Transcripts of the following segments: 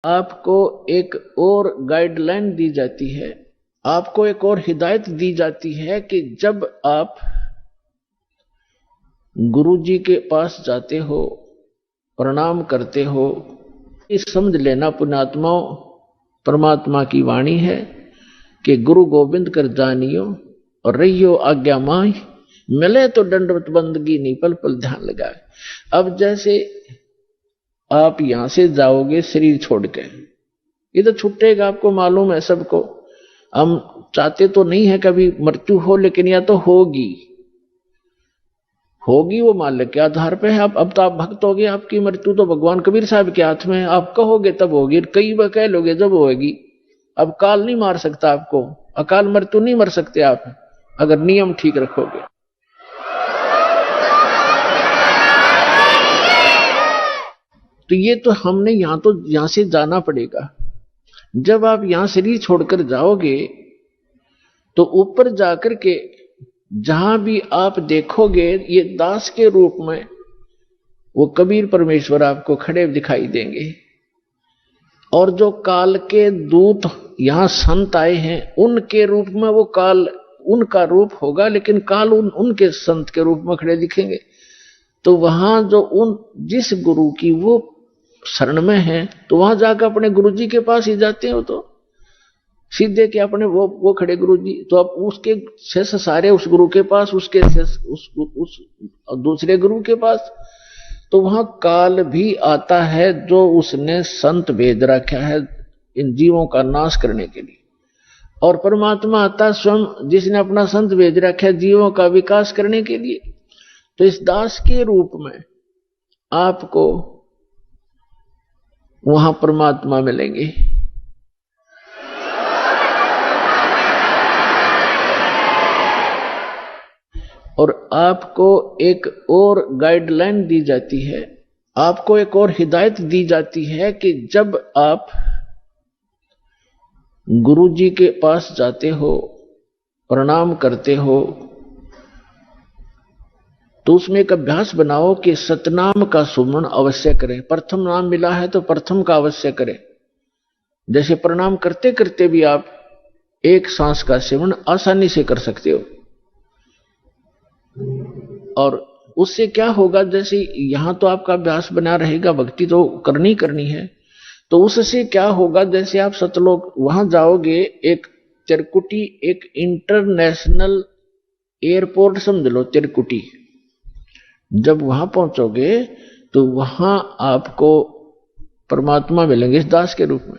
आपको एक और गाइडलाइन दी जाती है, आपको एक और हिदायत दी जाती है कि जब आप गुरु जी के पास जाते हो, प्रणाम करते हो, इस समझ लेना पुण्यात्माओं, परमात्मा की वाणी है कि गुरु गोविंद कर जानियो और रहियो आज्ञा माही, मिले तो दंडवत बंदगी नहीं पल पल ध्यान लगाए। अब जैसे आप यहां से जाओगे शरीर छोड़ के, ये तो छूटेगा, आपको मालूम है सबको। हम चाहते तो नहीं है कभी मृत्यु हो, लेकिन या तो होगी होगी, वो माल्य के आधार पे है। अब तो आप भक्त हो गए, आपकी मृत्यु तो भगवान कबीर साहब के हाथ में है। आप कहोगे तब होगी, कई बार कह लोगे जब होगी। अब काल नहीं मार सकता आपको, अकाल मृत्यु नहीं मर सकते आप, अगर नियम ठीक रखोगे। तो ये तो हमने यहां से जाना पड़ेगा। जब आप यहां शरीर छोड़कर जाओगे तो ऊपर जाकर के जहां भी आप देखोगे ये दास के रूप में वो कबीर परमेश्वर आपको खड़े दिखाई देंगे। और जो काल के दूत यहां संत आए हैं उनके रूप में वो काल उनका रूप होगा, लेकिन काल उनके संत के रूप में खड़े दिखेंगे। तो वहां जो जिस गुरु की वो शरण में है, तो वहां जाकर अपने गुरु जी के पास ही जाते हो, तो सीधे के अपने वो खड़े गुरु जी, तो आप उसके शेष सारे उस गुरु के पास, उसके शेष उस दूसरे गुरु के पास। तो वहां काल भी आता है जो उसने संत भेज रखा है इन जीवों का नाश करने के लिए, और परमात्मा आता स्वयं जिसने अपना संत भेज रखा है जीवों का विकास करने के लिए। तो इस दास के रूप में आपको वहां परमात्मा मिलेंगे। और आपको एक और गाइडलाइन दी जाती है, आपको एक और हिदायत दी जाती है कि जब आप गुरु जी के पास जाते हो, प्रणाम करते हो, तो उसमें एक अभ्यास बनाओ कि सतनाम का सुमरण अवश्य करें। प्रथम नाम मिला है तो प्रथम का अवश्य करें। जैसे प्रणाम करते करते भी आप एक सांस का सेवन आसानी से कर सकते हो। और उससे क्या होगा, जैसे यहां तो आपका अभ्यास बना रहेगा, भक्ति तो करनी है, तो उससे क्या होगा, जैसे आप सतलोक वहां जाओगे, एक चिरकुटी, एक इंटरनेशनल एयरपोर्ट समझ लो चिरकुटी। जब वहां पहुंचोगे तो वहां आपको परमात्मा मिलेंगे इस दास के रूप में,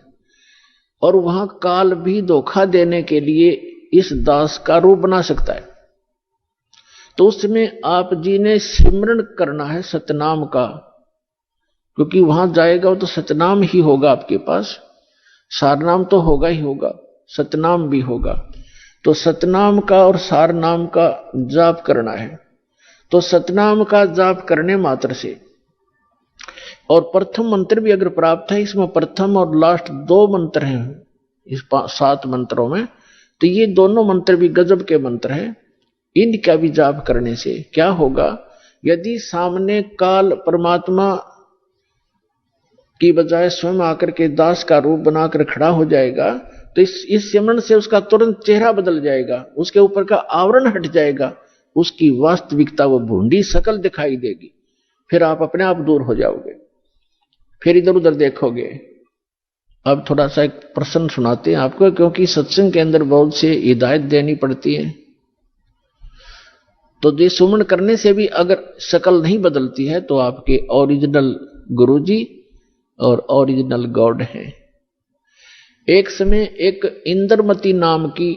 और वहां काल भी धोखा देने के लिए इस दास का रूप बना सकता है। तो उसमें आप जी ने सिमरन करना है सतनाम का, क्योंकि वहां जाएगा तो सतनाम ही होगा आपके पास, सारनाम तो होगा ही होगा, सतनाम भी होगा। तो सतनाम का और सारनाम का जाप करना है। तो सतनाम का जाप करने मात्र से, और प्रथम मंत्र भी अगर प्राप्त है, इसमें प्रथम और लास्ट 2 मंत्र हैं इस 7 मंत्रों में, तो ये दोनों मंत्र भी गजब के मंत्र हैं। इनका भी जाप करने से क्या होगा, यदि सामने काल परमात्मा की बजाय स्वयं आकर के दास का रूप बनाकर खड़ा हो जाएगा, तो इस सिमरन से उसका तुरंत चेहरा बदल जाएगा, उसके ऊपर का आवरण हट जाएगा, उसकी वास्तविकता वो भूंडी शकल दिखाई देगी। फिर आप अपने आप दूर हो जाओगे, फिर इधर उधर देखोगे। अब थोड़ा सा एक प्रश्न सुनाते हैं आपको, क्योंकि सत्संग के अंदर बहुत से हिदायत देनी पड़ती है। तो ये सुमन करने से भी अगर शकल नहीं बदलती है तो आपके ओरिजिनल गुरुजी और ओरिजिनल गॉड हैं। एक समय एक इंद्रमती नाम की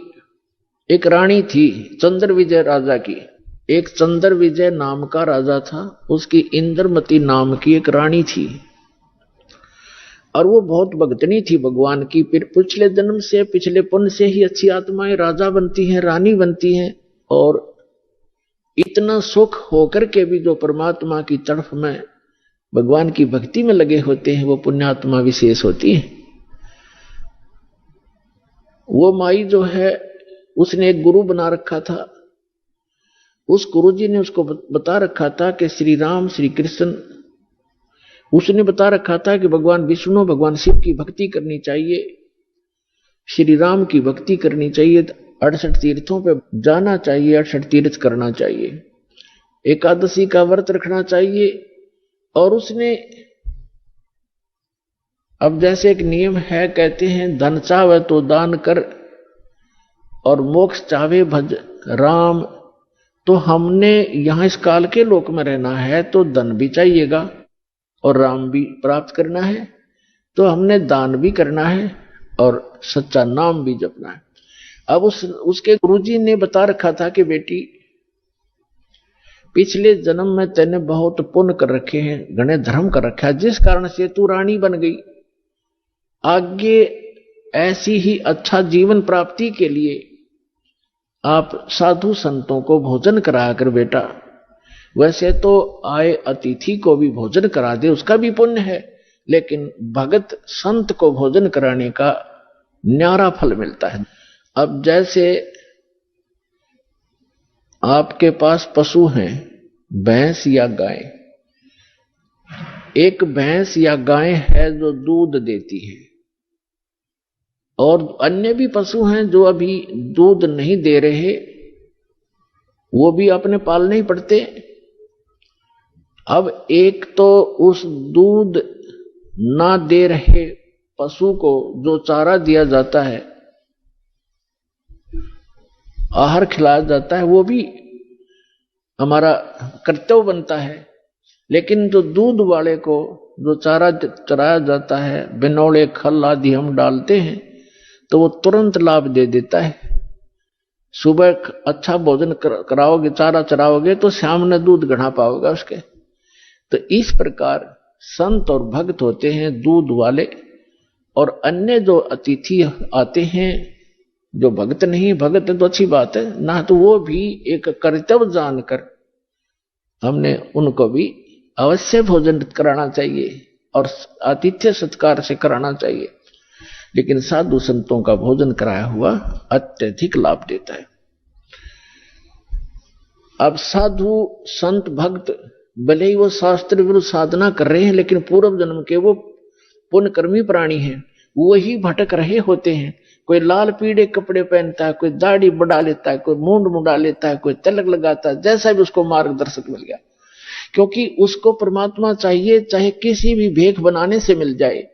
एक रानी थी, चंद्र विजय राजा की। एक चंद्र विजय नाम का राजा था, उसकी इंद्रमती नाम की एक रानी थी, और वो बहुत भक्तनी थी भगवान की। फिर पिछले जन्म से, पिछले पुण्य से ही अच्छी आत्माएं राजा बनती हैं, रानी बनती हैं, और इतना सुख होकर के भी जो परमात्मा की तरफ में भगवान की भक्ति में लगे होते हैं वो पुण्यात्मा विशेष होती है। वो माई जो है उसने एक गुरु बना रखा था। उस गुरु जी ने उसको बता रखा था कि श्री राम श्री कृष्ण उसने बता रखा था कि भगवान विष्णु भगवान शिव की भक्ति करनी चाहिए, श्री राम की भक्ति करनी चाहिए, 68 तीर्थों पे जाना चाहिए, 68 तीर्थ करना चाहिए, एकादशी का व्रत रखना चाहिए। और उसने अब जैसे एक नियम है, कहते हैं धन चाहे तो दान कर और मोक्ष चाहे भज राम। तो हमने यहां इस काल के लोक में रहना है तो धन भी चाहिएगा और राम भी प्राप्त करना है, तो हमने दान भी करना है और सच्चा नाम भी जपना है। अब उसके गुरुजी ने बता रखा था कि बेटी पिछले जन्म में तेने बहुत पुण्य कर रखे हैं, घने धर्म कर रखा है, जिस कारण से तू रानी बन गई। आगे ऐसी ही अच्छा जीवन प्राप्ति के लिए आप साधु संतों को भोजन करा कर बेटा, वैसे तो आए अतिथि को भी भोजन करा दे, उसका भी पुण्य है, लेकिन भगत संत को भोजन कराने का न्यारा फल मिलता है। अब जैसे आपके पास पशु हैं, भैंस या गाय, एक भैंस या गाय है जो दूध देती है और अन्य भी पशु हैं जो अभी दूध नहीं दे रहे, वो भी अपने पालने ही पड़ते। अब एक तो उस दूध ना दे रहे पशु को जो चारा दिया जाता है, आहार खिलाया जाता है, वो भी हमारा कर्तव्य बनता है। लेकिन जो दूध वाले को जो चारा चराया जाता है, बिनौले खल आदि हम डालते हैं, तो वो तुरंत लाभ दे देता है। सुबह अच्छा भोजन कराओगे, चारा चराओगे, तो शाम में दूध घड़ा पाओगे उसके। तो इस प्रकार संत और भक्त होते हैं दूध वाले, और अन्य जो अतिथि आते हैं जो भक्त नहीं, भक्त तो अच्छी बात है ना, तो वो भी एक कर्तव्य जानकर हमने उनको भी अवश्य भोजन कराना चाहिए और आतिथ्य सत्कार से कराना चाहिए। लेकिन साधु संतों का भोजन कराया हुआ अत्यधिक लाभ देता है। अब साधु संत भक्त भले ही वो शास्त्र विरुद्ध साधना कर रहे हैं, लेकिन पूर्व जन्म के वो पुण्यकर्मी प्राणी हैं, वही भटक रहे होते हैं। कोई लाल पीले कपड़े पहनता है, कोई दाढ़ी बढ़ा लेता है, कोई मूंड मुंडा लेता है, कोई तिलक लगाता है, जैसा भी उसको मार्गदर्शक मिल गया, क्योंकि उसको परमात्मा चाहिए, चाहे किसी भी भेख बनाने से मिल जाए,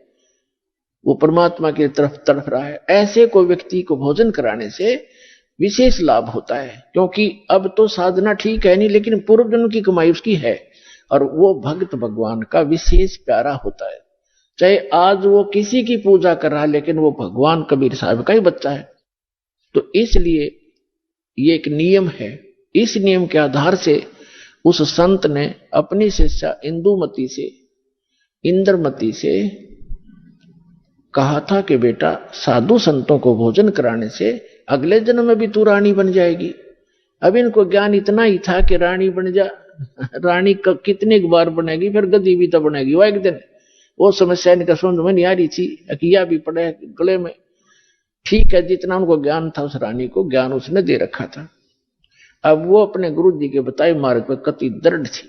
वो परमात्मा की तरफ तड़फ रहा है। ऐसे कोई व्यक्ति को भोजन कराने से विशेष लाभ होता है, क्योंकि अब तो साधना ठीक है नहीं, लेकिन पूर्व जन्म की कमाई उसकी है, और वो भक्त भगवान का विशेष प्यारा होता है। चाहे आज वो किसी की पूजा कर रहा है, लेकिन वो भगवान कबीर साहब का ही बच्चा है। तो इसलिए ये एक नियम है। इस नियम के आधार से उस संत ने अपनी शिष्या इंदुमती से, इंद्रमती से कहा था कि बेटा साधु संतों को भोजन कराने से अगले जन्म में भी तू रानी बन जाएगी। अब इनको ज्ञान इतना ही था कि रानी बन जा, रानी कितने बार बनेगी, फिर गद्दी भी तो बनेगी। वो एक दिन वो समस्या इनका समझ में नहीं आ रही थी, अकिया भी पड़े गले में। ठीक है, जितना उनको ज्ञान था उस रानी को ज्ञान उसने दे रखा था। अब वो अपने गुरु जी के बताए मार्ग पर कति दृढ़ थी।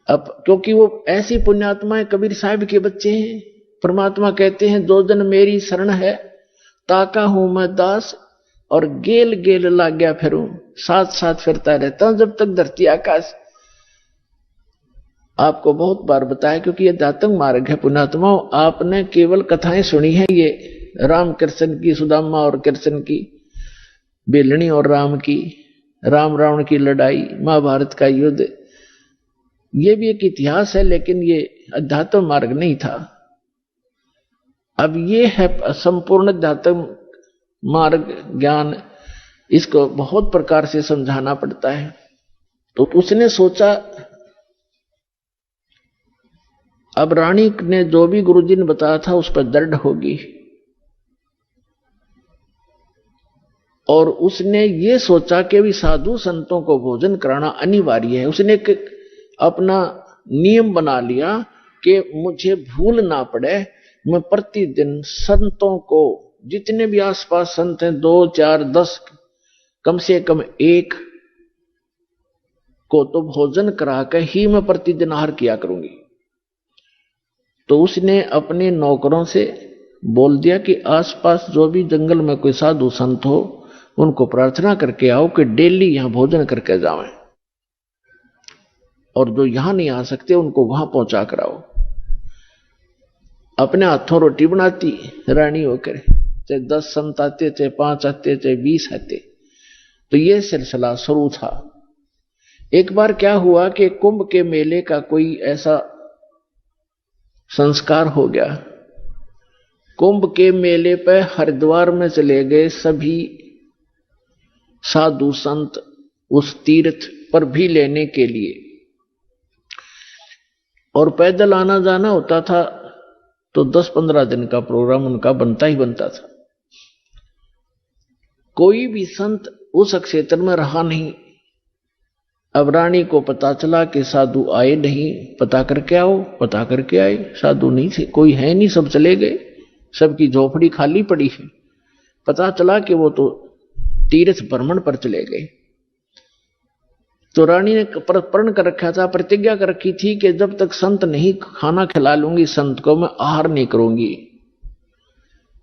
अब क्योंकि वो ऐसी पुण्यात्माएं कबीर साहब के बच्चे हैं, परमात्मा कहते हैं दो जन मेरी शरण है, ताका हूं मैं दास और गेल गेल लाग गया फिरूं, साथ साथ फिरता रहता हूं जब तक धरती आकाश। आपको बहुत बार बताया, क्योंकि ये दातंग मार्ग है पुण्यात्माओं। आपने केवल कथाएं सुनी है, ये राम कृष्ण की, सुदामा और कृष्ण की, बेलनी और राम की, राम रावण की लड़ाई, महाभारत का युद्ध, ये भी एक इतिहास है, लेकिन ये अध्यात्म मार्ग नहीं था। अब ये है संपूर्ण अध्यात्म मार्ग ज्ञान, इसको बहुत प्रकार से समझाना पड़ता है। तो उसने सोचा अब रानी ने जो भी गुरुजी ने बताया था उस पर दृढ़ होगी, और उसने ये सोचा कि भी साधु संतों को भोजन कराना अनिवार्य है। उसने एक अपना नियम बना लिया कि मुझे भूल ना पड़े, मैं प्रतिदिन संतों को, जितने भी आसपास संत हैं, 2, 4, 10, कम से कम एक को तो भोजन करा कर ही मैं प्रतिदिन आहार किया करूंगी। तो उसने अपने नौकरों से बोल दिया कि आसपास जो भी जंगल में कोई साधु संत हो उनको प्रार्थना करके आओ कि डेली यहां भोजन करके जावें, और जो यहां नहीं आ सकते उनको वहां पहुंचा कर आओ। अपने हाथों रोटी बनाती रानी होकर, चाहे 10 संत आते, चाहे 5 आते, चाहे 20 आते। तो ये सिलसिला शुरू था। एक बार क्या हुआ कि कुंभ के मेले का कोई ऐसा संस्कार हो गया। कुंभ के मेले पर हरिद्वार में चले गए सभी साधु संत उस तीर्थ पर भी लेने के लिए, और पैदल आना जाना होता था तो 10-15 दिन का प्रोग्राम उनका बनता ही बनता था। कोई भी संत उस क्षेत्र में रहा नहीं। अब रानी को पता चला कि साधु आए नहीं, पता करके आओ। पता करके आए, साधु नहीं थे, कोई है नहीं, सब चले गए, सबकी झोपड़ी खाली पड़ी है। पता चला कि वो तो तीर्थ भ्रमण पर चले गए। तो रानी ने प्रण कर रखा था, प्रतिज्ञा कर रखी थी कि जब तक संत नहीं खाना खिला लूंगी संत को, मैं आहार नहीं करूंगी।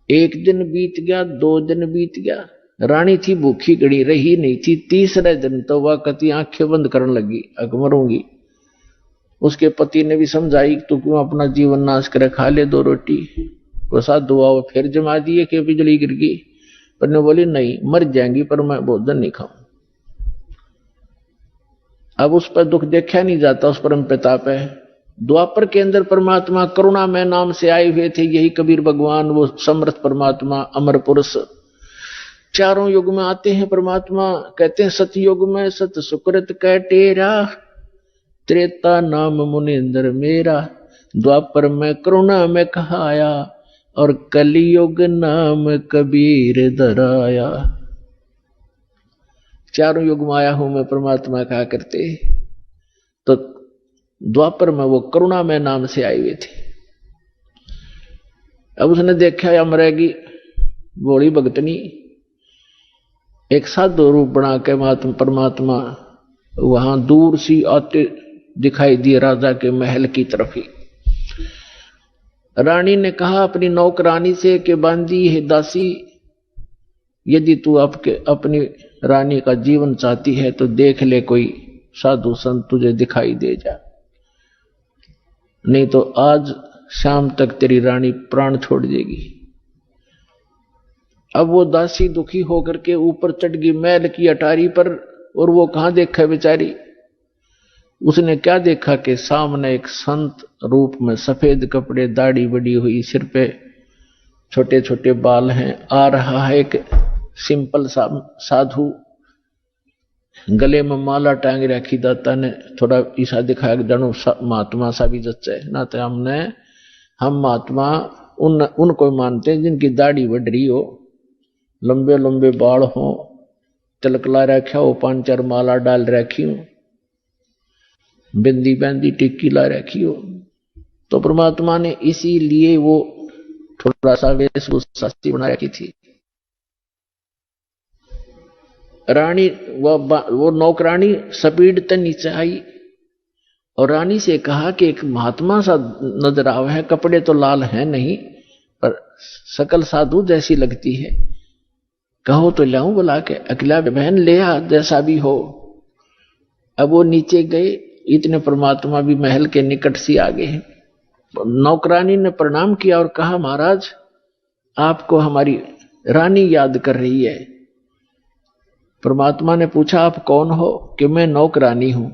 1 दिन बीत गया, 2 दिन बीत गया, रानी थी भूखी गड़ी, रही नहीं थी। 3रे दिन तो वह कति आंखें बंद करने लगी, मरूंगी। उसके पति ने भी समझाई, तू क्यों अपना जीवन नाश करे, खा ले 2 रोटी। प्रसाद दुआ फिर जमा दिए कि बिजली गिर गई, पर ने बोली नहीं, मर जाएंगी पर मैं भोजन नहीं खाऊं। अब उस पर दुख देखा नहीं जाता, उस परम पिता पे। द्वापर के अंदर परमात्मा करुणा में नाम से आए हुए थे, यही कबीर भगवान, वो समर्थ परमात्मा, अमर पुरुष। चारों युग में आते हैं परमात्मा। कहते हैं सतयुग में सत सुकृत कह टेरा, त्रेता नाम मुनिंदर मेरा, द्वापर में करुणा में कहाया, और कलियुग नाम कबीर धराया। चारों युग में आया हूं मैं परमात्मा कहा करते। तो द्वापर में वो करुणा में नाम से आए हुए थे। अब उसने देखा या मरेगी भोली भगतनी, एक साधु रूप बना के परमात्मा वहां दूर सी आते दिखाई दिए राजा के महल की तरफ ही। रानी ने कहा अपनी नौकरानी से कि बांदी है दासी, यदि तू अपनी रानी का जीवन चाहती है तो देख ले कोई साधु संत तुझे दिखाई दे जा, नहीं तो आज शाम तक तेरी रानी प्राण छोड़ देगी। अब वो दासी दुखी होकर के ऊपर चढ़ गई महल की अटारी पर, और वो कहां देखा बेचारी, उसने क्या देखा कि सामने एक संत रूप में, सफेद कपड़े, दाढ़ी बड़ी हुई, सिर पे छोटे छोटे बाल हैं, आ रहा है एक सिंपल साधु, गले में माला टांग रखी। दाता ने थोड़ा ईसा दिखाया कि जानो महात्मा सा भी जच्चा है ना, तो हम महात्मा उनको मानते हैं जिनकी दाढ़ी बढ़ रही हो, लंबे लंबे बाल हो, तिलकला रखा हो, 5-4 माला डाल रखी हो, बिंदी बंदी टिक्की ला रखी हो। तो परमात्मा ने इसीलिए वो थोड़ा सा वेशभूषा बना रखी थी। रानी वो नौकरानी स्पीड तक नीचे आई और रानी से कहा कि एक महात्मा सा नजर आवा है, कपड़े तो लाल हैं नहीं पर सकल साधु जैसी लगती है, कहो तो लाऊं बुला के। अकेला बहन ले आ जैसा भी हो। अब वो नीचे गए, इतने परमात्मा भी महल के निकट से आ गए। नौकरानी ने प्रणाम किया और कहा महाराज आपको हमारी रानी याद कर रही है। परमात्मा ने पूछा आप कौन हो? कि मैं नौकरानी हूं।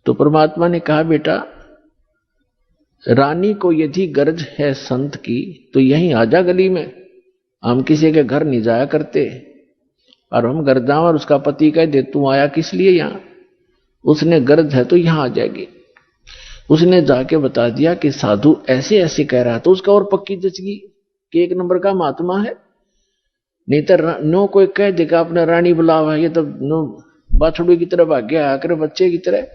तो परमात्मा ने कहा बेटा रानी को यदि गरज है संत की तो यहीं आजा गली में, हम किसी के घर नहीं जाया करते, और हम घर जाओ और उसका पति कह दे तू आया किस लिए यहां, उसने गरज है तो यहां आ जाएगी। उसने जाके बता दिया कि साधु ऐसे ऐसे कह रहा, तो उसका और पक्की जचगी कि 1 नंबर का महात्मा है। नहीं तो नो कोई कह देगा अपने रानी बुलावा, ये तो नो बाछड़ू की तरह भाग गया आकर बच्चे की तरह,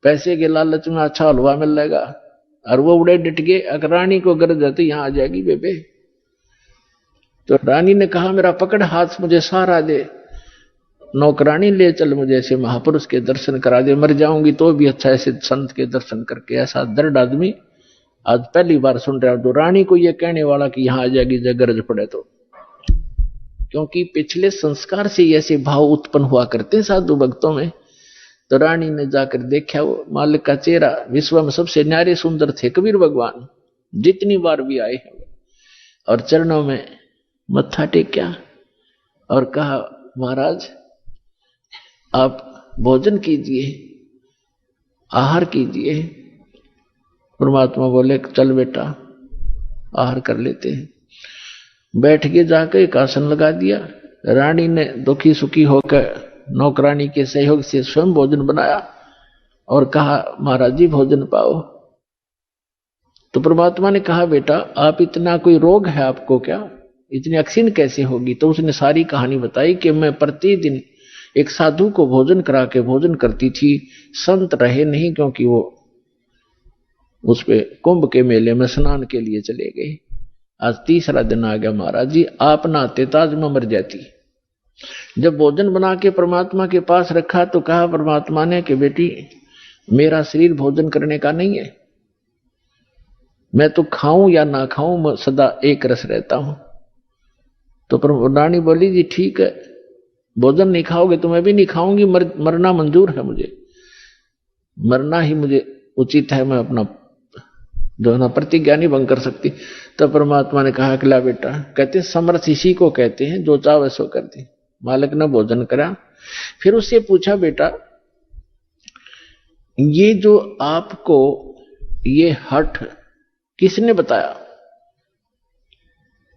पैसे के लालच में अच्छा हलवा मिल जाएगा, और वो उड़े डट गए अगर रानी को गरज है तो यहां आ जाएगी बेबे। तो रानी ने कहा मेरा पकड़ हाथ मुझे सहारा दे, नौकरानी ले चल मुझे ऐसे महापुरुष के दर्शन करा दे, मर जाऊंगी तो भी अच्छा ऐसे संत के दर्शन करके। ऐसा दृढ़ आदमी आज पहली बार सुन रहा हूं। तो रानी को ये कहने वाला कि यहां आ जाएगी जब गरज पड़े तो, क्योंकि पिछले संस्कार से ऐसे भाव उत्पन्न हुआ करते हैं साधु भक्तों में। तो रानी ने जाकर देखा वो मालिक का चेहरा, विश्व में सबसे न्यारे सुंदर थे कबीर भगवान, जितनी बार भी आए हैं, और चरणों में मत्था टेका और कहा महाराज आप भोजन कीजिए, आहार कीजिए। परमात्मा बोले चल बेटा आहार कर लेते हैं। बैठ के जाकर एक आसन लगा दिया। रानी ने दुखी सुखी होकर नौकरानी के सहयोग से स्वयं भोजन बनाया और कहा महाराज जी भोजन पाओ। तो परमात्मा ने कहा बेटा आप इतना कोई रोग है आपको क्या, इतनी अक्षीण कैसे होगी? तो उसने सारी कहानी बताई कि मैं प्रतिदिन एक साधु को भोजन करा के भोजन करती थी। संत रहे नहीं क्योंकि वो उस पे कुंभ के मेले में स्नान के लिए चले गए। आज तीसरा दिन आ गया महाराज जी, आप नहाते ताज में मर जाती। जब भोजन बना के परमात्मा के पास रखा तो कहा परमात्मा ने कि बेटी मेरा शरीर भोजन करने का नहीं है, मैं तो खाऊं या ना खाऊं मैं सदा एक रस रहता हूं। तो रानी बोली जी ठीक है, भोजन नहीं खाओगे तो मैं भी नहीं खाऊंगी, मरना मंजूर है मुझे, मरना ही मुझे उचित है, मैं अपना जो है ना प्रतिज्ञा नहीं भंग कर सकती। तो परमात्मा ने कहा कि ला बेटा, कहते समर्थ इसी को कहते हैं जो चाहे सो करते। मालिक ने भोजन करा, फिर उससे पूछा बेटा ये जो आपको ये हठ किसने बताया?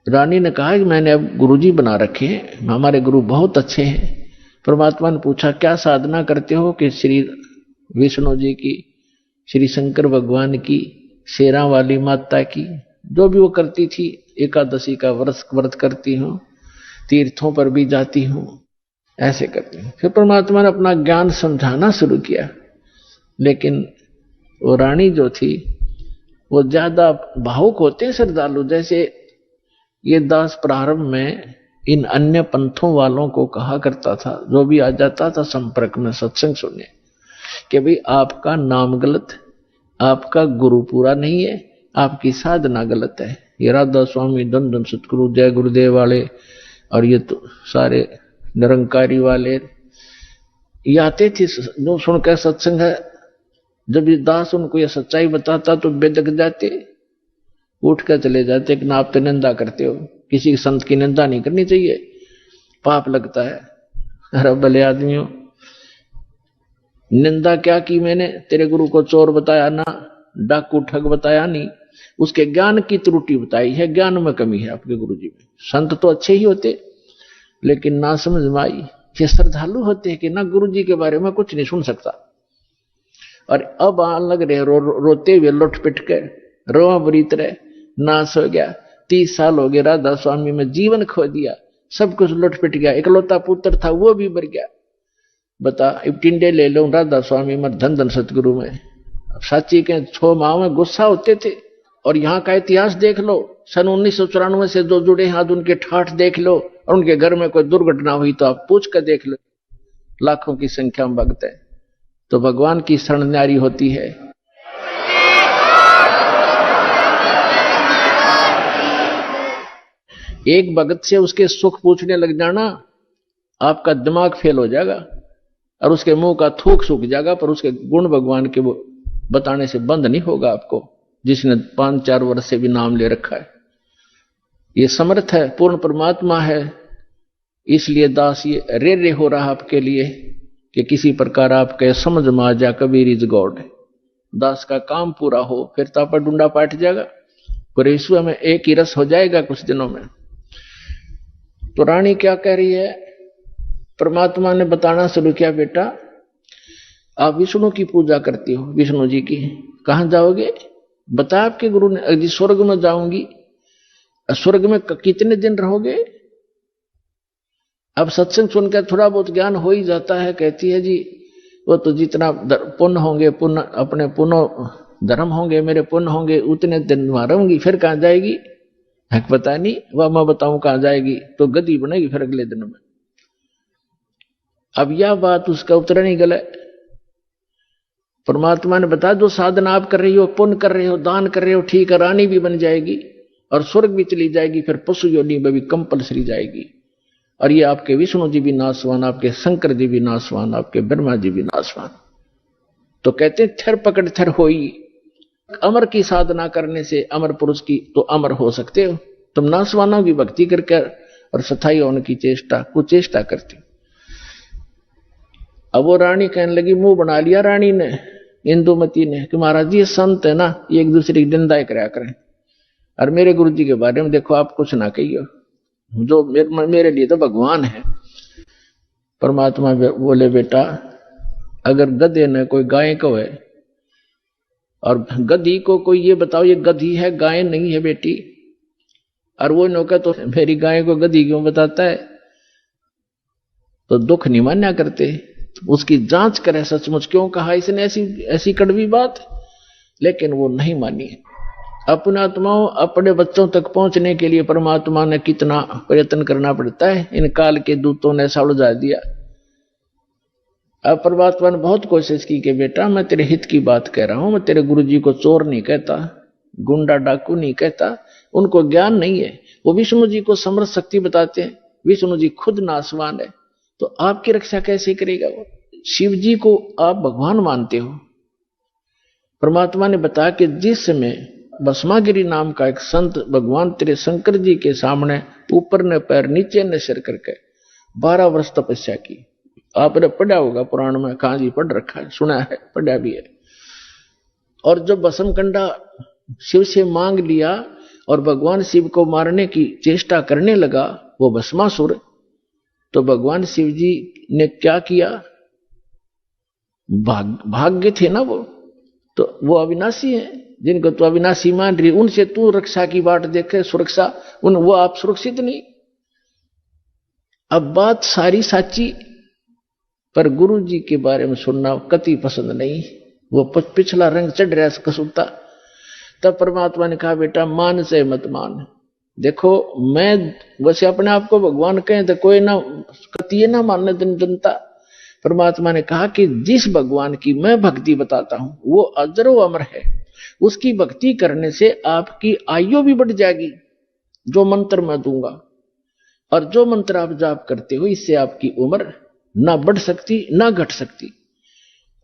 रानी ने कहा कि मैंने अब गुरुजी बना रखे हैं, हमारे गुरु बहुत अच्छे हैं। परमात्मा ने पूछा क्या साधना करते हो? कि श्री विष्णु जी की, श्री शंकर भगवान की, शेरा वाली माता की, जो भी वो करती थी, एकादशी का व्रत करती हूँ, तीर्थों पर भी जाती हूँ, ऐसे करती हूँ। फिर परमात्मा ने अपना ज्ञान समझाना शुरू किया, लेकिन वो रानी जो थी वो ज्यादा भावुक होते श्रद्धालु। जैसे ये दास प्रारंभ में इन अन्य पंथों वालों को कहा करता था, जो भी आ जाता था संपर्क में सत्संग सुनने, कि भाई आपका नाम गलत, आपका गुरु पूरा नहीं है, आपकी साधना गलत है। ये राधा स्वामी, धन धन सतगुरु, जय गुरुदेव वाले और ये तो सारे निरंकारी वाले ये आते थे जो सुनकर सत्संग है। जब ये दास उनको ये सच्चाई बताता तो बेदक जाते, उठ कर चले जाते कि ना आप तो निंदा करते हो, किसी संत की निंदा नहीं करनी चाहिए, पाप लगता है। अरे भले आदमियों, निंदा क्या की मैंने? तेरे गुरु को चोर बताया ना, डाकू ठग बताया नहीं, उसके ज्ञान की त्रुटि बताई है, ज्ञान में कमी है आपके गुरु जी में। संत तो अच्छे ही होते लेकिन ना समझ में आई। ये श्रद्धालु होते हैं कि ना गुरु जी के बारे में कुछ नहीं सुन सकता, और अब लग रहे रोते हुए लुट पिट के रोआ बरीत रहे, नाश हो गया। 30 साल हो गए राधा स्वामी में, जीवन खो दिया, सब कुछ लुट पिट गया, इकलौता पुत्र था वो भी मर गया। बता अब टिंडे ले लो राधा स्वामी में, धन धन सतगुरु में। साची के 6 माह में गुस्सा होते थे। और यहाँ का इतिहास देख लो, सन 1994 से जो जुड़े हैं आज उनके ठाठ देख लो, और उनके घर में कोई दुर्घटना हुई तो आप पूछ कर देख लो, लाखों की संख्या में भक्त है। तो भगवान की शरण न्यारी होती है। एक भगत से उसके सुख पूछने लग जाना, आपका दिमाग फेल हो जाएगा और उसके मुंह का थूक सूख जाएगा, पर उसके गुण भगवान के वो बताने से बंद नहीं होगा आपको, जिसने 5-4 वर्ष से भी नाम ले रखा है। ये समर्थ है, पूर्ण परमात्मा है, इसलिए दास ये रे हो रहा आपके लिए कि किसी प्रकार आपके समझ में आ जा कबीर इज गॉड। दास का काम पूरा हो, फिर तो आपका डूंडा पाट जाएगा, पर ईश्वर में एक ही रस हो जाएगा कुछ दिनों में। तो रानी क्या कह रही है? परमात्मा ने बताना शुरू किया, बेटा आप विष्णु की पूजा करती हो, विष्णु जी की, कहां जाओगे? बता आपके गुरु ने, जी स्वर्ग में जाऊंगी। स्वर्ग में कितने दिन रहोगे? अब सत्संग सुनकर थोड़ा बहुत ज्ञान हो ही जाता है। कहती है जी वो तो जितना पुण्य होंगे, पुण्य अपने पुण्य धर्म होंगे, मेरे पुण्य होंगे, उतने दिन वहां रहूंगी। फिर कहां जाएगी है पता नहीं, वह मैं बताऊं कहां जाएगी, तो गद्दी बनेगी फिर अगले दिन में। अब यह बात उसका उत्तर नहीं गला। परमात्मा ने बताया जो साधना आप कर रही हो, पुण्य कर रहे हो, दान कर रहे हो, ठीक है, रानी भी बन जाएगी और स्वर्ग भी चली जाएगी, फिर पशु योनि में भी कंपलसरी जाएगी। और ये आपके विष्णु जी भी नाशवान, आपके शंकर जी भी नाशवान, आपके ब्रह्मा जी भी नाशवान। तो कहते हैं थर पकड़ थर होई, अमर की साधना करने से अमर पुरुष की तो अमर हो सकते हो, तुम नाशवानों की भक्ति करके और सथाई होने की चेष्टा कुचेष्टा करती। अब वो रानी कहने लगी, मुंह बना लिया रानी ने, इंदुमती ने, कि महाराज जी ये संत है ना, ये एक दूसरे की निंदा कराया करें, और मेरे गुरु जी के बारे में देखो आप कुछ ना कहिए, जो मेरे लिए तो भगवान है। परमात्मा बोले, बेटा अगर गधे ने कोई गाय को है और गधी को कोई ये बताओ ये गधी है गाय नहीं है बेटी, और वो नौका तो मेरी गाय को गधी क्यों बताता है, तो दुख नहीं मान्या करते, उसकी जांच करे सचमुच क्यों कहा इसने ऐसी ऐसी कड़वी बात, लेकिन वो नहीं मानी। अपने आत्माओं अपने बच्चों तक पहुंचने के लिए परमात्मा ने कितना प्रयत्न करना पड़ता है, इन काल के दूतों ने ऐसा उलझा दिया। अब परमात्मा ने बहुत कोशिश की कि बेटा मैं तेरे हित की बात कह रहा हूं, मैं तेरे गुरु जी को चोर नहीं कहता, गुंडा डाकू नहीं कहता, उनको ज्ञान नहीं है, वो विष्णु जी को समर्थ शक्ति बताते हैं, विष्णु जी खुद नाशवान है, तो आपकी रक्षा कैसे करेगा वो? शिव जी को आप भगवान मानते हो। परमात्मा ने बताया कि जिस समय भस्मागिरी नाम का एक संत भगवान तेरे शंकर जी के सामने ऊपर ने पैर नीचे ने सिर करके 12 वर्ष तपस्या की, आपने पढ़ा होगा पुराण में, कहां जी पढ़ रखा है, सुना है, पढ़ा भी है। और जब भस्म कंडा शिव से मांग लिया और भगवान शिव को मारने की चेष्टा करने लगा वो भस्मासुर, तो भगवान शिव जी ने क्या किया, भाग्य थे ना वो, तो वो अविनाशी है, जिनको तो अविनाशी मान रही उनसे तू रक्षा की बात देखे, सुरक्षा उन वो आप सुरक्षित नहीं। अब बात सारी साची, पर गुरु जी के बारे में सुनना कति पसंद नहीं, वो पिछला रंग चढ़ रहा है कसूता। तब परमात्मा ने कहा बेटा मान से मत मान, देखो मैं वैसे अपने आप को भगवान कहें तो कोई ना कतिये ना मानने जनता। परमात्मा ने कहा कि जिस भगवान की मैं भक्ति बताता हूं वो अजरो अमर है, उसकी भक्ति करने से आपकी आयु भी बढ़ जाएगी, जो मंत्र मैं दूंगा, और जो मंत्र आप जाप करते हो इससे आपकी उम्र ना बढ़ सकती ना घट सकती,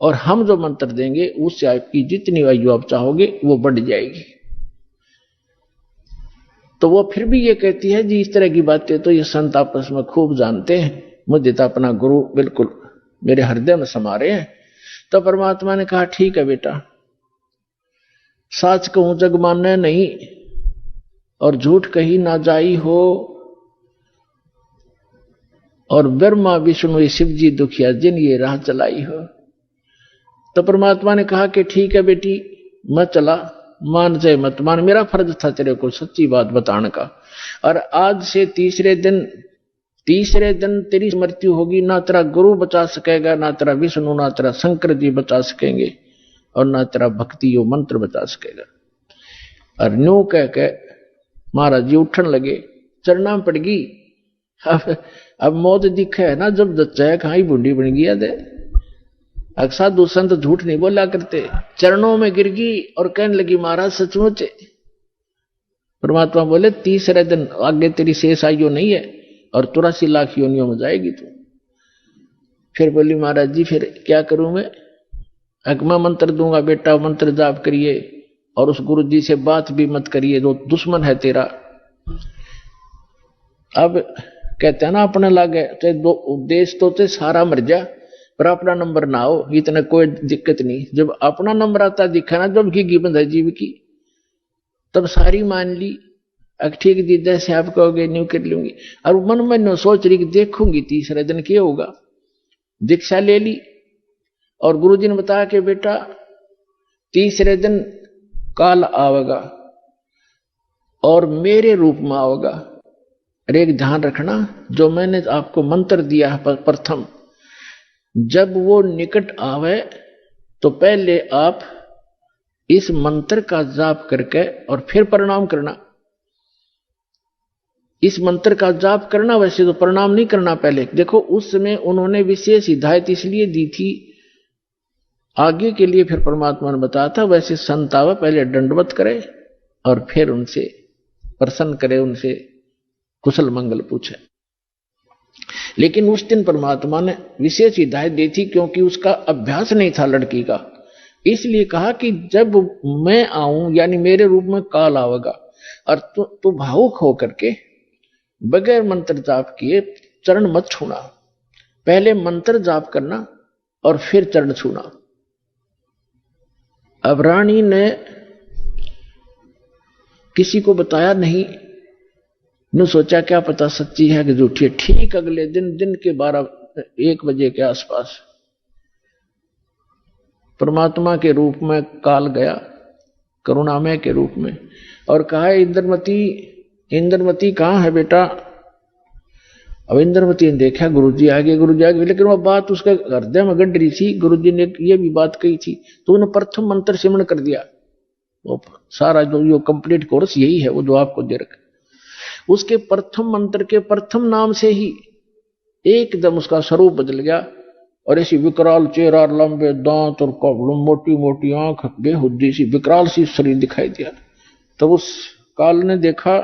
और हम जो मंत्र देंगे उससे आपकी जितनी आयु आप चाहोगे वो बढ़ जाएगी। तो वो फिर भी ये कहती है जी इस तरह की बातें तो ये संत आपस में खूब जानते हैं, मुझे तो अपना गुरु बिल्कुल मेरे हृदय में समा रहे हैं। तो परमात्मा ने कहा ठीक है बेटा, साच कहूं जग मानने नहीं और झूठ कही ना जाई हो, और ब्रह्मा विष्णु शिव जी दुखिया जिन ये राह चलाई हो। तो परमात्मा ने कहा कि ठीक है बेटी मैं चला, मान जाए मत मान, मेरा फर्ज था तेरे को सच्ची बात बताने का, और आज से तीसरे दिन तेरी मृत्यु होगी, ना तेरा गुरु बचा सकेगा, ना तेरा विष्णु, ना तेरा शंकर जी बचा सकेंगे, और ना तेरा भक्ति यो मंत्र बचा सकेगा। और न्यू कह के महाराज जी उठन लगे, चरना पड़ गई। अब मौत दिखे है ना, जब जच्चा खाई बूढ़ी बन गया दे। साधु संत झूठ नहीं बोला करते, चरणों में गिर गई और कहने लगी महाराज सचमुच। परमात्मा बोले तीसरे दिन आगे तेरी शेष आयु नहीं है और 83 लाख योनियों में जाएगी तू। फिर बोली महाराज जी फिर क्या करूं मैं? मैं मंत्र दूंगा बेटा, मंत्र जाप करिए और उस गुरु जी से बात भी मत करिए जो दुश्मन है तेरा। अब कहते हैं ना अपने लागे चाहे दो उपदेश तो ते सारा मर जा पर अपना नंबर ना हो, इतना कोई दिक्कत नहीं। जब अपना नंबर आता दिखा ना जब की बंद है जीव की, तब सारी मान ली। ठीक दी जैसे आप कहोगे न्यू कर लूंगी, और मन में नो सोच रही कि देखूंगी तीसरे दिन क्या होगा। दीक्षा ले ली और गुरुजी ने बताया कि बेटा तीसरे दिन काल आवेगा और मेरे रूप में आवेगा। अरे एक ध्यान रखना, जो मैंने आपको मंत्र दिया है प्रथम, जब वो निकट आवे तो पहले आप इस मंत्र का जाप करके और फिर प्रणाम करना। इस मंत्र का जाप करना, वैसे तो प्रणाम नहीं करना पहले। देखो उस समय उन्होंने विशेष हिदायत इसलिए दी थी, आगे के लिए फिर परमात्मा ने बताया था वैसे संत आवा पहले दंडवत करे और फिर उनसे प्रसन्न करे, उनसे कुशल मंगल पूछे। लेकिन उस दिन परमात्मा ने विशेष हिदायत दी थी, क्योंकि उसका अभ्यास नहीं था लड़की का, इसलिए कहा कि जब मैं आऊं यानी मेरे रूप में काल आवेगा और तू भावुक होकर के बगैर मंत्र जाप किए चरण मत छूना, पहले मंत्र जाप करना और फिर चरण छूना। अब रानी ने किसी को बताया नहीं, ने सोचा क्या पता सच्ची है कि झूठी है। ठीक अगले दिन के 12-1 बजे के आसपास परमात्मा के रूप में काल गया, करुणामय के रूप में, और कहा इंद्रमती कहाँ है बेटा। अब इंद्रमती ने देखा गुरुजी आगे, लेकिन वह बात उसके हृदय में गड़ रही थी। गुरुजी ने ये भी बात कही थी, तो उन्होंने प्रथम मंत्र सिमरण कर दिया। वो सारा जो कंप्लीट कोर्स यही है, वो जो आपको दे रखा, उसके प्रथम मंत्र के प्रथम नाम से ही एकदम उसका स्वरूप बदल गया, और ऐसी विकराल चेहरा, लंबे दांत और मोटी मोटी आंख, बेहुद्दी सी विकराल सी शरीर दिखाई दिया। तब उस काल ने देखा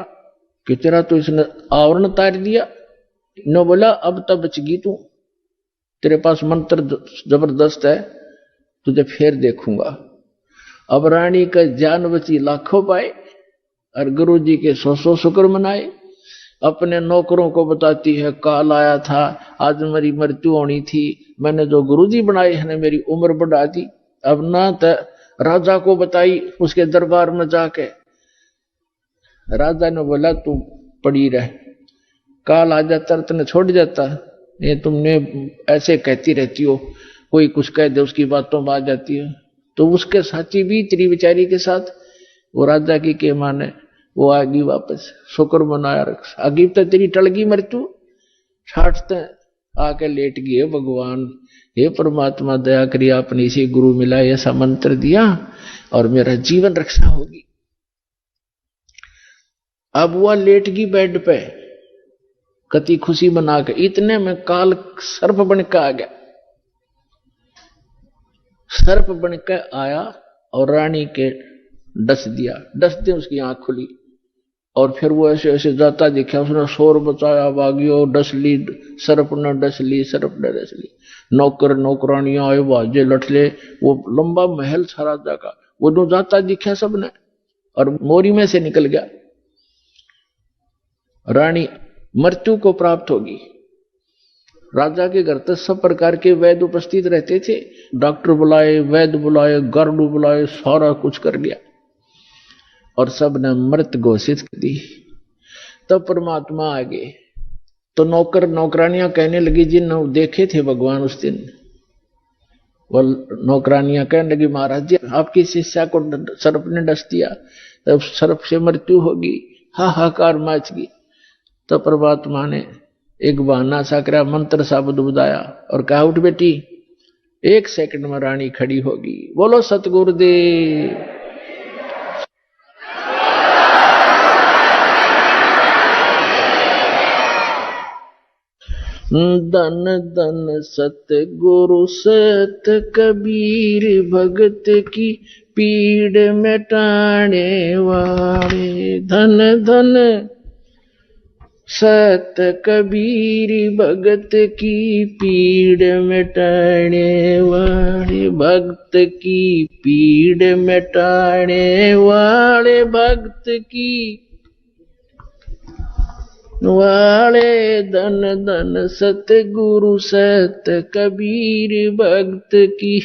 कि तेरा तो इसने आवरण तार दिया, न बोला अब तब बचगी तू, तेरे पास मंत्र जबरदस्त है, तुझे फिर देखूंगा। अब रानी का जान बची लाखों पाए और गुरु जी के 100 शुक्र मनाए। अपने नौकरों को बताती है काल आया था, आज मेरी मृत्यु होनी थी, मैंने जो गुरुजी बनाए हैं मेरी उम्र बढ़ा दी। अब ना तो राजा को बताई, उसके दरबार में जाके राजा ने बोला तू पड़ी रह, काल आ जाता तने छोड़ जाता, ये तुमने ऐसे कहती रहती हो, कोई कुछ कह दे उसकी बातों में आ जाती है। तो उसके साथी भी तेरी बेचारी के साथ वो राजा की के माने वो आगी वापस, शुक्र मनाया रख, आगी तो तेरी टलगी मृत्यु, छाटते आके लेट गए। भगवान हे परमात्मा दया करिए, आपने इसे गुरु मिला, ऐसा मंत्र दिया और मेरा जीवन रक्षा होगी। अब वह लेट गई बेड पे कति खुशी बना के, इतने में काल सर्प बन के आ गया। सर्प बन के आया और रानी के डस दिया, डसते उसकी आंख खुली और फिर वो ऐसे ऐसे जाता दिखा, उसने शोर बचाया, भागियो, डस ली सर्प ने, डस ली सर्प ने, डस ली। नौकर नौकरानियां आए, बाजे लठले, वो लंबा महल था राजा का, वो जो जाता दिखा सबने और मोरी में से निकल गया। रानी मृत्यु को प्राप्त होगी। राजा के घर तक सब प्रकार के वैद्य उपस्थित रहते थे, डॉक्टर बुलाए, वैद्य बुलाए, गार्ड बुलाए, सारा कुछ कर लिया और सब ने मृत घोषित कर दी। तब परमात्मा आ गए तो नौकर नौकरानियां कहने लगी, जिन देखे थे भगवान उस दिन, वो नौकरानियां कहने लगी महाराज जी आपकी शिष्या को सर्प ने डस दिया, तब सर्प से मृत्यु होगी, हाहाकार मच गई। तो परमात्मा ने एक बहाना सा करा, मंत्र सा बुदाया और कहा उठ बेटी, 1 सेकंड में रानी खड़ी होगी। बोलो सतगुरुदेव। धन धन सतगुरु सत कबीर, भगत की पीड़ मिटाने वाले। धन धन सत कबीर, भगत की पीड़ मिटाने वाले, भक्त की पीड़ मिटाने वाले, भक्त की वाले। धन धन सतगुरु सत कबीर, भक्त की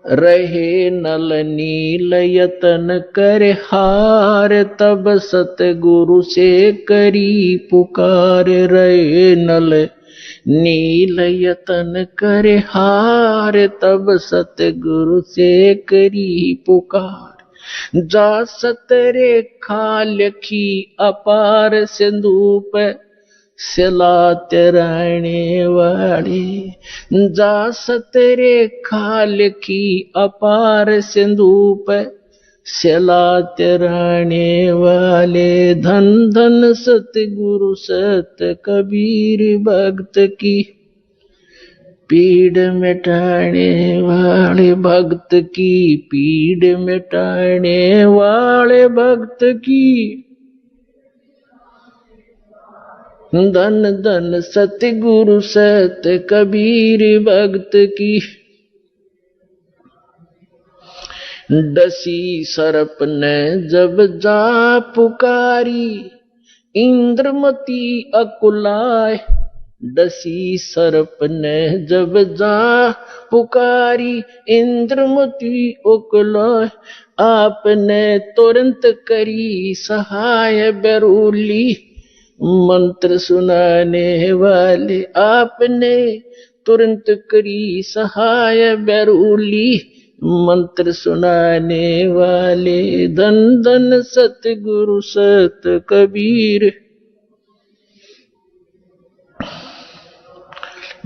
रहे नल नील यतन करे हार, तब सतगुरु से करी पुकार। रहे नल नील यतन करे हार, तब सतगुरु से करी पुकार। जा सतरे खालखी अपार, सिंधु पे सिलाते रहने वाले। जा सतरे खालखी अपार, सिंधु पे सिलाते रहने वाले। धन धन सतगुरु सत कबीर, भक्त की पीड़ मिटाने वाले भक्त की, पीड़ मिटाने वाले भक्त की, धन धन सतगुरु सत कबीर भक्त की। डसी सर्प ने जब जा पुकारी, इंद्रमती अकुलाए। डसी सर्प ने जब जा पुकारी, इंद्रमती अकुलाए। आपने तुरंत करी सहाय बेरूली, मंत्र सुनाने वाले आपने तुरंत करी सहाय बेरूली, मंत्र सुनाने वाले। धन धन सतगुरु सत कबीर।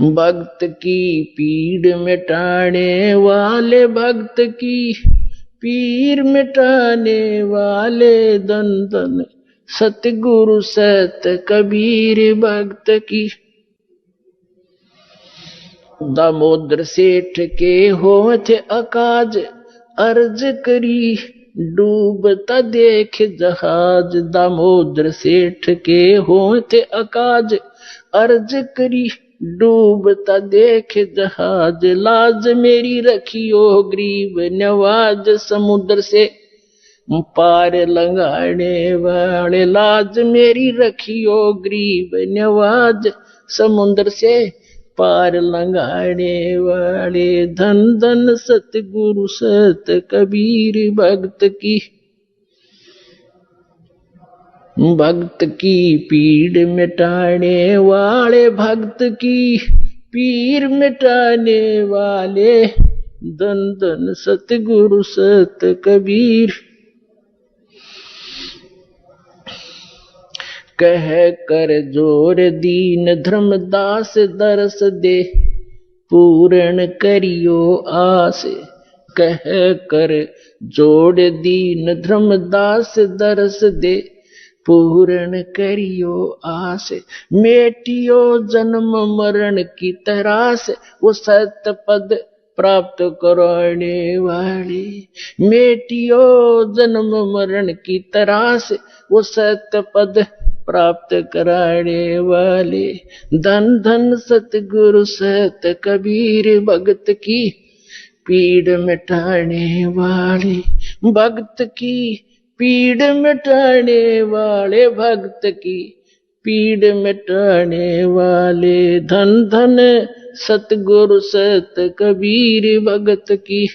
भक्त की पीड़ मिटाने वाले, भक्त की पीर मिटाने वाले। धन धन सतगुरु सत कबीर भक्त की। दामोदर सेठ के होठ अकाज, अर्ज करी डूबता देख जहाज। दामोदर सेठ के होठ अकाज, अर्ज करी डूबता देख जहाज। लाज मेरी रखियो गरीब नवाज, समुद्र से पार लंघाने वाले। लाज मेरी रखियो गरीब नवाज, समुद्र से पार लंघाने वाले। धन धन सतगुरु सत कबीर भक्त की। भक्त की पीड़ मिटाने वाले, भक्त की पीर मिटाने वाले। धन धन सतगुरु सत कबीर। कह कर जोर दीन धर्मदास, दरस दे पूर्ण करियो आस। कह कर जोड़ दीन धर्मदास, दरस दे पूर्ण करियो आस। मेटियो जन्म मरण की तरास, वो सत्य पद प्राप्त कराने वाले। मेटियो जन्म मरण की तरास, वो सत्य पद प्राप्त कराने वाले। धन धन सतगुरु सत कबीर भक्त की पीड़ मिटाने वाले। भक्त की पीड़ मिटाने वाले, भक्त की पीड़ मिटाने वाले। धन धन सतगुरु सत कबीर भक्त की।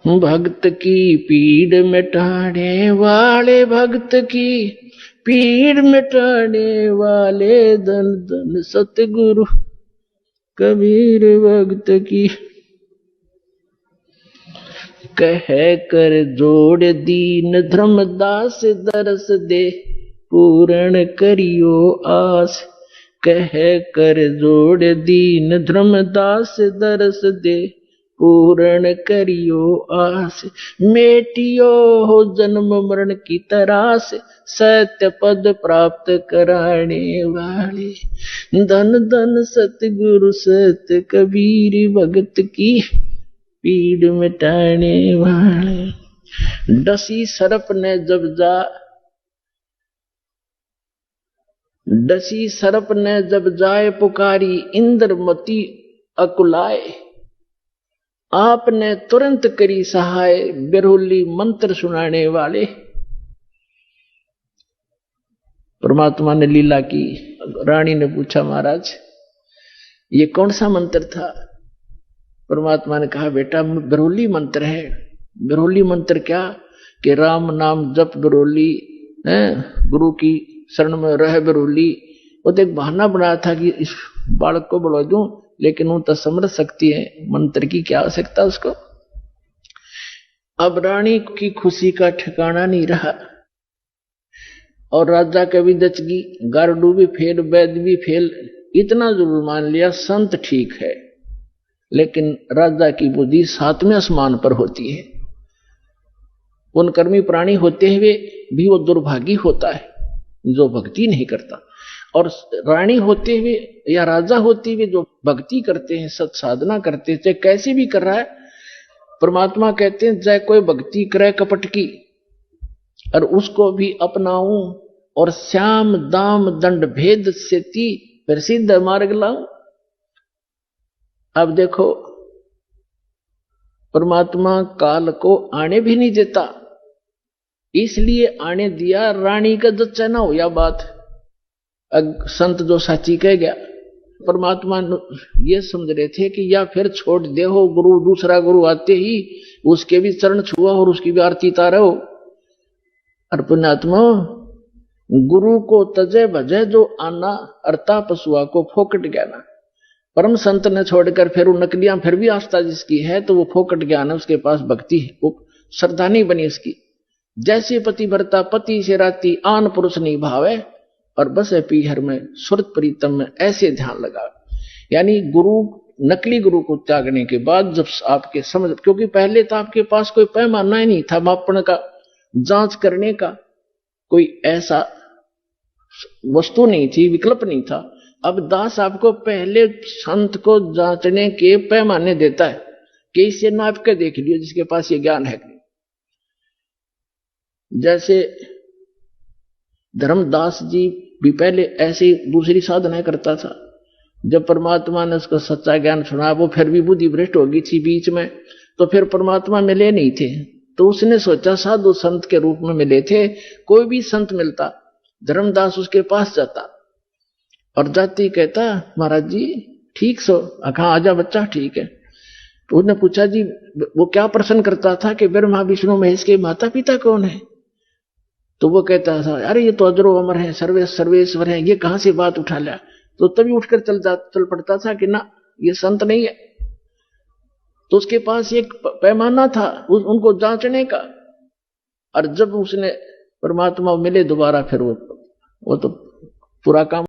भक्त की पीड़ मिटाने वाले, भक्त की पीड़ मिटाने वाले। धन धन सतगुरु कबीर भक्त की। कह कर जोड़ दीन धर्मदास, दरस दे पूर्ण करियो आस। कह कर जोड़ दीन धर्मदास, दरस दे पूर्ण करियो आस। मेटियो हो जन्म मरण की तरास, सत्य पद प्राप्त कराने वाले। धन धन सतगुरु सत कबीर भक्त की पीड़ मिटाने वाले। डसी सर्प ने जब जा, डसी सर्प ने जब जाए पुकारी, इंद्रमती अकुलाए। आपने तुरंत करी सहाय बिरहुली, मंत्र सुनाने वाले। परमात्मा ने लीला की। रानी ने पूछा, महाराज ये कौन सा मंत्र था? परमात्मा ने कहा, बेटा बिरहुली मंत्र है। बिरहुली मंत्र क्या कि राम नाम जप बिरहुली, गुरु की शरण में रह बिरहुली। वो तो एक बहाना बनाया था कि इस बालक को बढ़ा दूं, लेकिन वो तो समझ सकती है मंत्र की क्या आवश्यकता उसको। अब रानी की खुशी का ठिकाना नहीं रहा और राजा का भी दचगी, गारडू भी फेल, वैद्य भी फेल। इतना जरूर मान लिया संत ठीक है, लेकिन राजा की बुद्धि सातवें आसमान पर होती है। उन कर्मी प्राणी होते हुए भी वो दुर्भागी होता है जो भक्ति नहीं करता। और रानी होते हुए या राजा होते हुए जो भक्ति करते हैं, सत साधना करते हैं, चाहे कैसी भी कर रहा है, परमात्मा कहते हैं चाहे कोई भक्ति करे कपट की और उसको भी अपनाऊं और श्याम दाम दंड भेद से ती प्रसिद्ध मार्ग लाऊं। अब देखो, परमात्मा काल को आने भी नहीं देता, इसलिए आने दिया रानी का जच्चा ना हो। या बात संत जो साची कह गया, परमात्मा ये समझ रहे थे कि या फिर छोड़ दे हो गुरु, दूसरा गुरु आते ही उसके भी चरण छुआ और उसकी भी आरती तारो। और पुण्यात्मा, गुरु को तजे भजे जो आना, अर्ता पशुआ को फोकट ज्ञाना। परम संत ने छोड़कर फिर वो नकलियां फिर भी आस्था जिसकी है तो वो फोकट ज्ञान है, उसके पास भक्ति है, वो श्रद्धा नहीं बनी उसकी। जैसे पति भरता पति से राती आन पुरुष नहीं भावे और बस है पीहर में सुरत प्रीतम में, ऐसे ध्यान लगा। यानी गुरु, नकली गुरु को त्यागने के बाद जब आपके समझ, क्योंकि पहले तो आपके पास कोई पैमाना ही नहीं था मापन का, जांच करने का कोई ऐसा वस्तु नहीं थी, विकल्प नहीं था। अब दास आपको पहले संत को जांचने के पैमाने देता है कि इसे नाप के देख लियो जिसके पास ये ज्ञान है। जैसे धर्मदास जी भी पहले ऐसी दूसरी साधना करता था, जब परमात्मा ने उसको सच्चा ज्ञान सुना, वो फिर भी बुद्धि भ्रष्ट हो गई थी बीच में, तो फिर परमात्मा मिले नहीं थे, तो उसने सोचा साधु संत के रूप में मिले थे, कोई भी संत मिलता धर्मदास उसके पास जाता और जाति कहता महाराज जी ठीक सो, कहा आजा बच्चा ठीक है। तो उसने पूछा जी वो क्या प्रश्न करता था कि ब्रह्मा विष्णु महेश के माता पिता कौन है? तो वो कहता था अरे ये तो अजरो अमर है, सर्वेश्वर है, ये कहां से बात उठा लिया? तो तभी उठकर चल पड़ता था कि ना ये संत नहीं है। तो उसके पास एक पैमाना था उनको जांचने का, और जब उसने परमात्मा मिले दोबारा, फिर वो तो पूरा काम